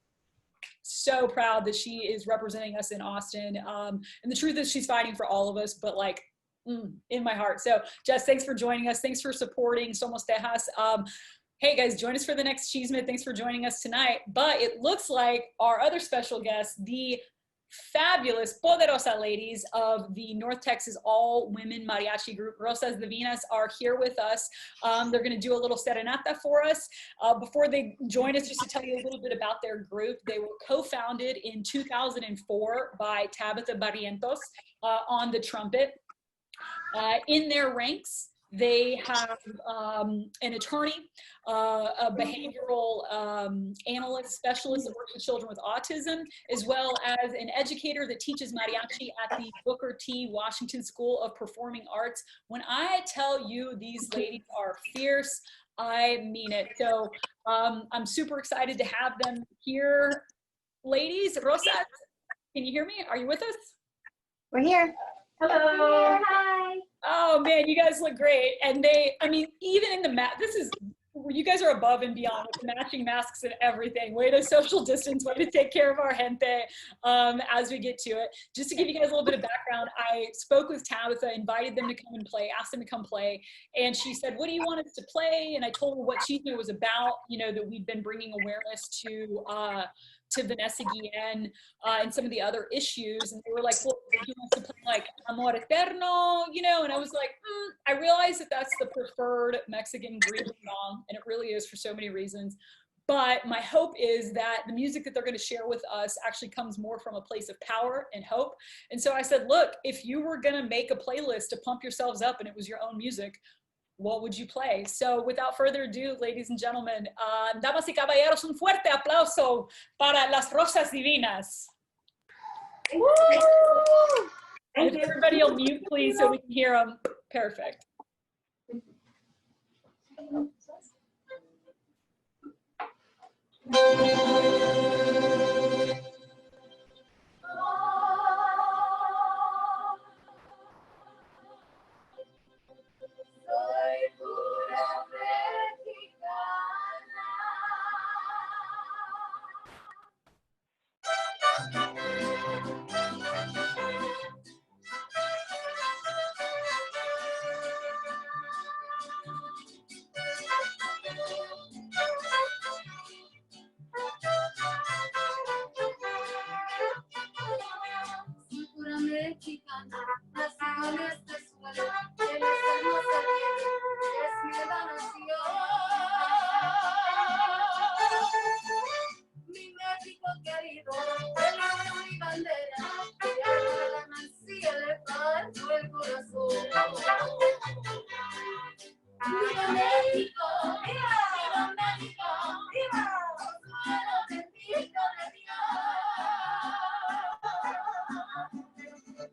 so proud that she is representing us in Austin. And the truth is she's fighting for all of us, but like, in my heart. So Jess, thanks for joining us. Thanks for supporting Somos Tejas. Hey guys, join us for the next Chisme. Thanks for joining us tonight. But it looks like our other special guests, the fabulous Poderosa ladies of the North Texas all-women mariachi group, Rosas Divinas, are here with us. They're going to do a little serenata for us. Before they join us, just to tell you a little bit about their group, they were co-founded in 2004 by Tabitha Barrientos on the trumpet. In their ranks, they have an attorney, a behavioral analyst specialist that works with children with autism, as well as an educator that teaches mariachi at the Booker T. Washington School of Performing Arts. When I tell you these ladies are fierce, I mean it. So I'm super excited to have them here. Ladies, Rosas, can you hear me? Are you with us? We're here. Hello. Hi. Oh man, you guys look great. And they, I mean, even in the this is, you guys are above and beyond with the matching masks and everything. Way to social distance, way to take care of our gente as we get to it. Just to give you guys a little bit of background, I spoke with Tabitha, invited them to come and play, asked them to come play. And she said, what do you want us to play? And I told her what Chisme was about, you know, that we'd been bringing awareness to Vanessa Guillen and some of the other issues. And they were like, well, he wants to play like Amor Eterno, you know, and I was like, I realize that that's the preferred Mexican grieving song, and it really is for so many reasons. But my hope is that the music that they're going to share with us actually comes more from a place of power and hope. And so I said, look, if you were going to make a playlist to pump yourselves up and it was your own music, what would you play? So without further ado, ladies and gentlemen, damas y caballeros, un fuerte aplauso para las Rosas Divinas. Woo! And if everybody will mute, please, so we can hear them. Perfect. Mexicana, nació en este suelo, en esta hermosa tierra, es mi nación. Mi México querido, el oro y bandera, que a la mancilla le parto el corazón. ¡Viva México! ¡Viva! ¡Viva México! ¡Viva! ¡Consuelo bendito de Dios!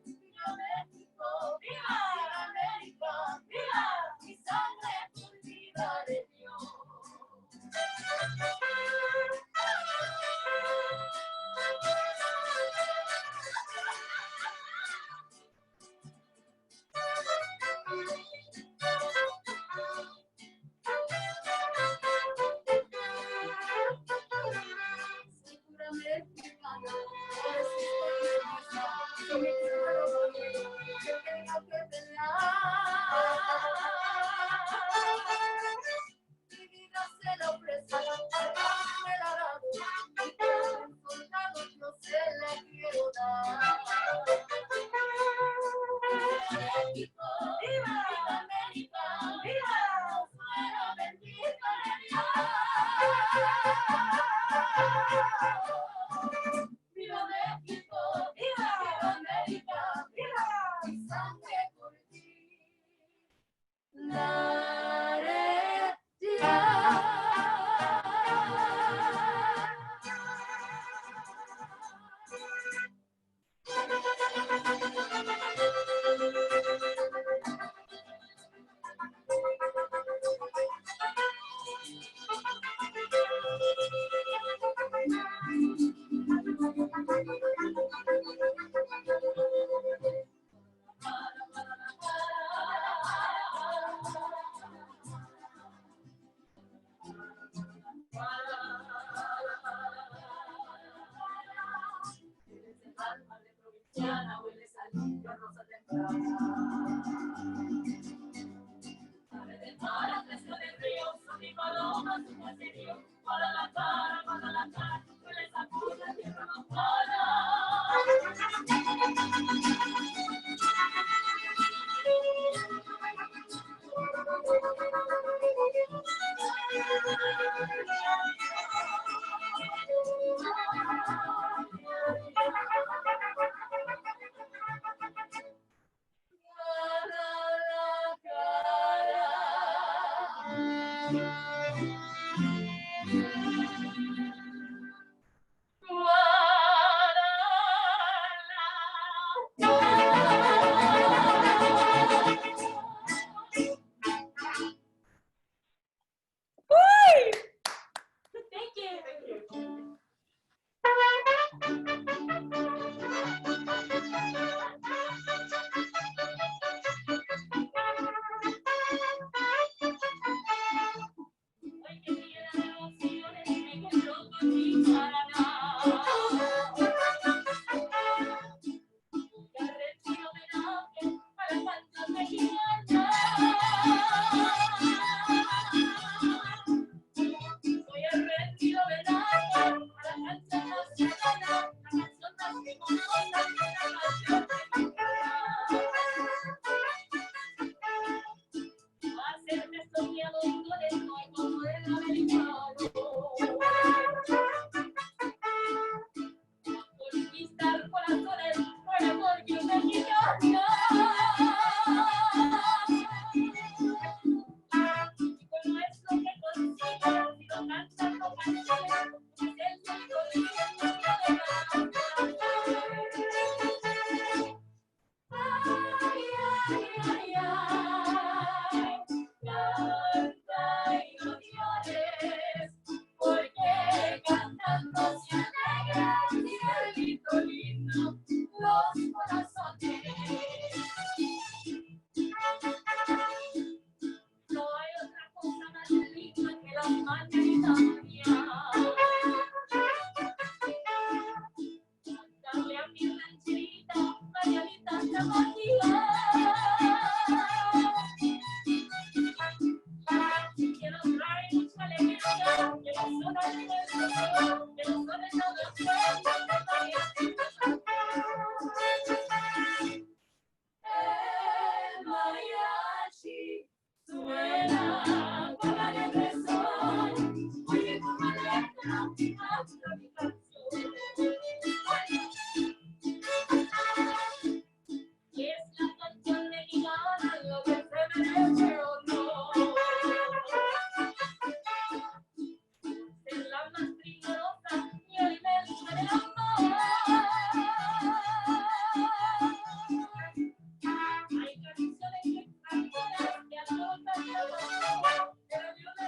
¡Viva México! ¡Viva! ¡Viva México! ¡Viva! ¡Mi sangre pulida de Dios! mañana huele salida rosa temprana. Ave de mar, fresco del río, son y palomas, su caserío, para la cara, huele esa puta tierra mojada. Thank you. Ay, que llena de emociones, me encontró con mi Paraná. Que arrecho homenaje a la canción mexicana. Soy arrecho homenaje a la canción nacional, la canción más hermosa, la canción mexicana. Hacerme soñador con el tono del americano. Conquistar corazones por amor que mexicano. Y con nuestro que consigo, sigo cantando canciones, como Census corriendo de la ay, ay, ay, ay. Canta y no llores, porque cantando se alegran, cielito lindo, los corazones. No hay otra cosa más linda que las mañanitas mías. Cantarle a mi rancherita, mañanitas de María. Que nos trae mucha alegría, que nos suena el cielo, que nos suene todo el cielo, el mariachi suena con alegre son, oye como letra, hasta mi canción. Y es la canción mexicana lo que se merece o no. Ser la más primorosa y alimenta de amor. Hay canciones extranjeras que anotan la pasión, pero yo me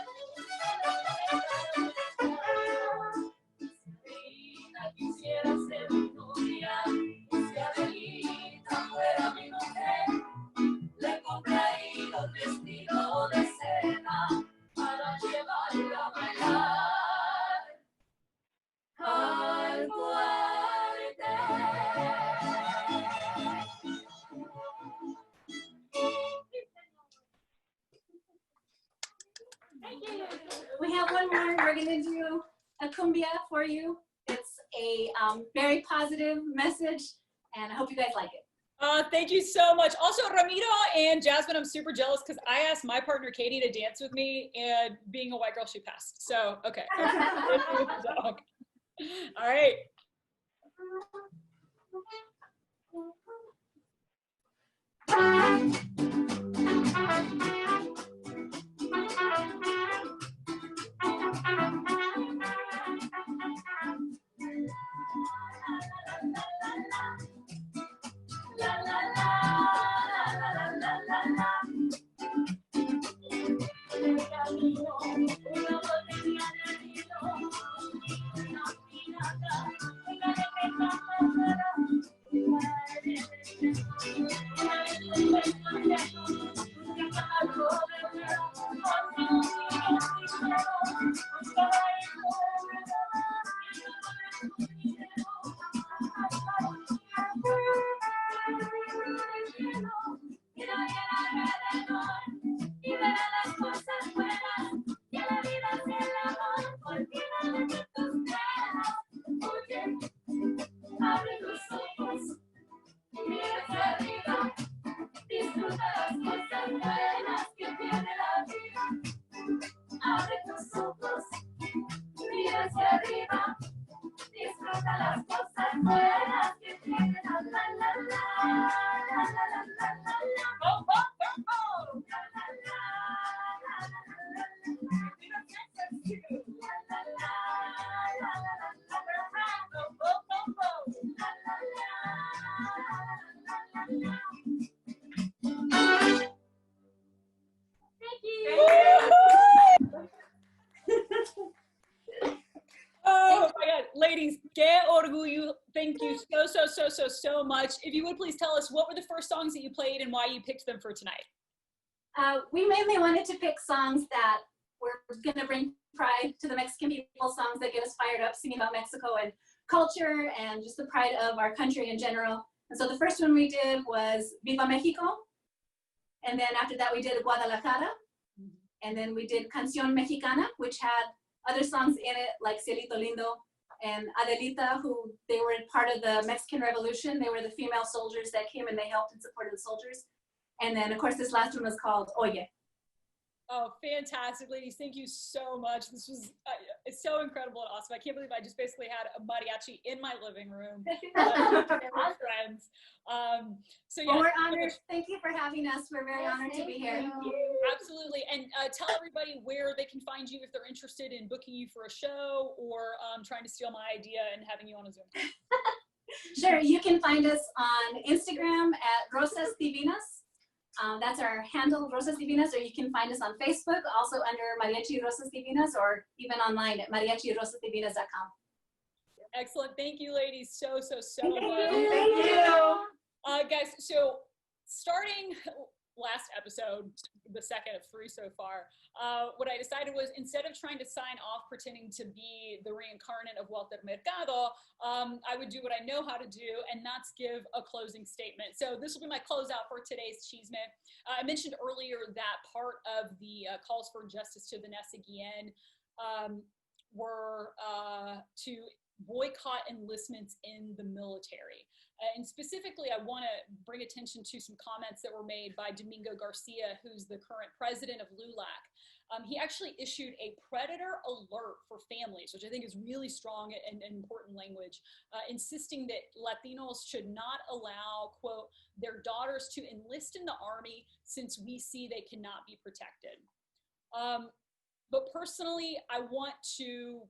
Adelita quisiera ser mi novia, y si Adelita fuera mi mujer, le compraría un vestido de seda para llevarla a bailar al We have one more. We're going to do a cumbia for you. It's a very positive message, and I hope you guys like it. Thank you so much. Also, Ramiro and Jasmine, I'm super jealous because I asked my partner Katie to dance with me, and being a white girl, she passed. So, okay. All right. hacia arriba, disfruta las cosas buenas que tiene la vida. Abre tus ojos, mira hacia arriba, disfruta las cosas buenas que tiene la la la la la la la la la la. Oh, oh, oh, oh. La la la la la la la. Mira Census too. La la la la la la la. Oh, oh, oh, oh. La la la la la la. Thank you. Oh my God, ladies, que orgullo. Thank you so much. If you would please tell us, what were the first songs that you played and why you picked them for tonight? We mainly wanted to pick songs that were going to bring pride to the Mexican people, songs that get us fired up, singing about Mexico and culture and just the pride of our country in general. And so the first one we did was Viva Mexico. And then after that we did Guadalajara. And then we did Canción Mexicana, which had other songs in it like Cielito Lindo and Adelita, who they were part of the Mexican Revolution. They were the female soldiers that came and they helped and supported the soldiers. And then of course this last one was called Oye. Oh, fantastic, ladies. Thank you so much. This was it's so incredible and awesome. I can't believe I just basically had a mariachi in my living room. Our friends. So yeah. Well, we're honored. Thank you for having us. We're very honored to be here. Absolutely. And tell everybody where they can find you if they're interested in booking you for a show or trying to steal my idea and having you on a Zoom. Sure. You can find us on Instagram at Rosas Divinas. That's our handle, Rosas Divinas, or you can find us on Facebook, also under Mariachi Rosas Divinas, or even online at mariachirosasdivinas.com. Excellent. Thank you, ladies, so much. Thank you. Guys, so starting last episode, the second of 3 so far, what I decided was instead of trying to sign off pretending to be the reincarnate of Walter Mercado, I would do what I know how to do, and that's give a closing statement. So this will be my closeout for today's Chisme. I mentioned earlier that part of the calls for justice to Vanessa Guillen were to boycott enlistments in the military. And specifically, I want to bring attention to some comments that were made by Domingo Garcia, who's the current president of LULAC. He actually issued a predator alert for families, which I think is really strong and important language, insisting that Latinos should not allow, quote, their daughters to enlist in the army since we see they cannot be protected. But personally, I want to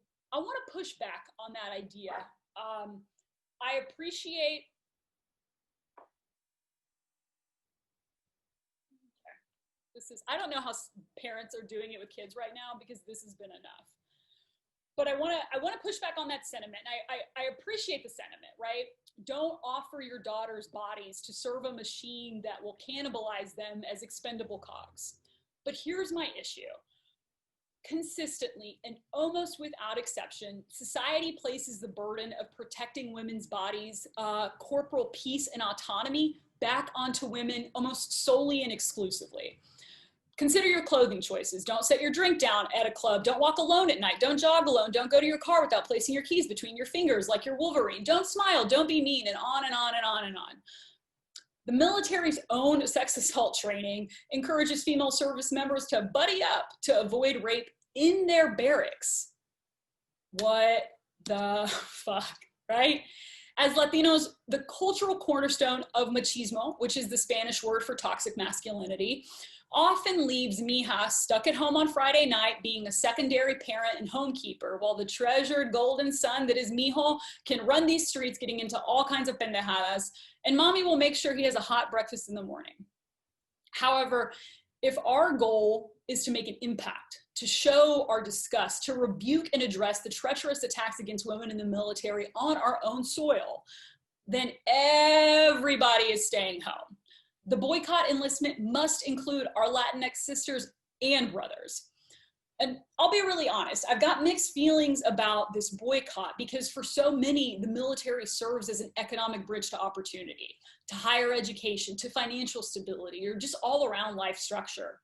push back on that idea. I appreciate I don't know how parents are doing it with kids right now because this has been enough. But I want to push back on that sentiment. I appreciate the sentiment, right? Don't offer your daughter's bodies to serve a machine that will cannibalize them as expendable cogs. But here's my issue. Consistently and almost without exception, society places the burden of protecting women's bodies, corporal peace and autonomy back onto women almost solely and exclusively. Consider your clothing choices. Don't set your drink down at a club. Don't walk alone at night. Don't jog alone. Don't go to your car without placing your keys between your fingers like you're Wolverine. Don't smile. Don't be mean, and on and on and on and on. The military's own sex assault training encourages female service members to buddy up to avoid rape in their barracks. What the fuck, right? As Latinos, the cultural cornerstone of machismo, which is the Spanish word for toxic masculinity, often leaves mija stuck at home on Friday night being a secondary parent and homekeeper, while the treasured golden son that is mijo can run these streets getting into all kinds of pendejadas, and mommy will make sure he has a hot breakfast in the morning. However, if our goal is to make an impact, to show our disgust, to rebuke and address the treacherous attacks against women in the military on our own soil, then everybody is staying home. The boycott enlistment must include our Latinx sisters and brothers. And I'll be really honest, I've got mixed feelings about this boycott because for so many, the military serves as an economic bridge to opportunity, to higher education, to financial stability, or just all around life structure.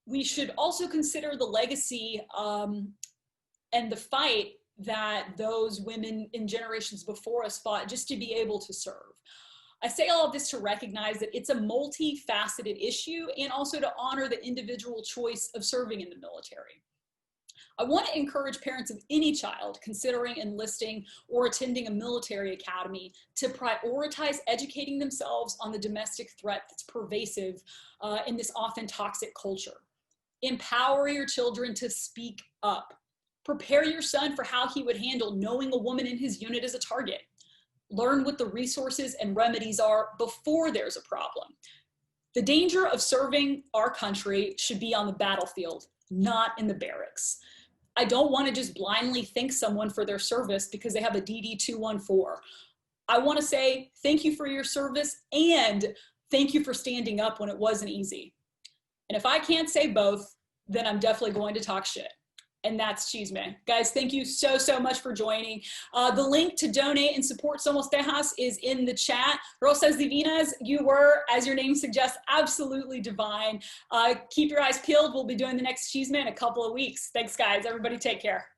We should also consider the legacy and the fight that those women in generations before us fought just to be able to serve. I say all of this to recognize that it's a multifaceted issue and also to honor the individual choice of serving in the military. I want to encourage parents of any child considering enlisting or attending a military academy to prioritize educating themselves on the domestic threat that's pervasive in this often toxic culture. Empower your children to speak up. Prepare your son for how he would handle knowing a woman in his unit is a target. Learn what the resources and remedies are before there's a problem. The danger of serving our country should be on the battlefield, not in the barracks. I don't want to just blindly thank someone for their service because they have a DD-214. I want to say thank you for your service and thank you for standing up when it wasn't easy. And if I can't say both, then I'm definitely going to talk shit. And that's Chisme. Guys, thank you so, so much for joining. The link to donate and support Somos Tejas is in the chat. Rosas Divinas, you were, as your name suggests, absolutely divine. Keep your eyes peeled. We'll be doing the next Chisme in a couple of weeks. Thanks, guys. Everybody take care.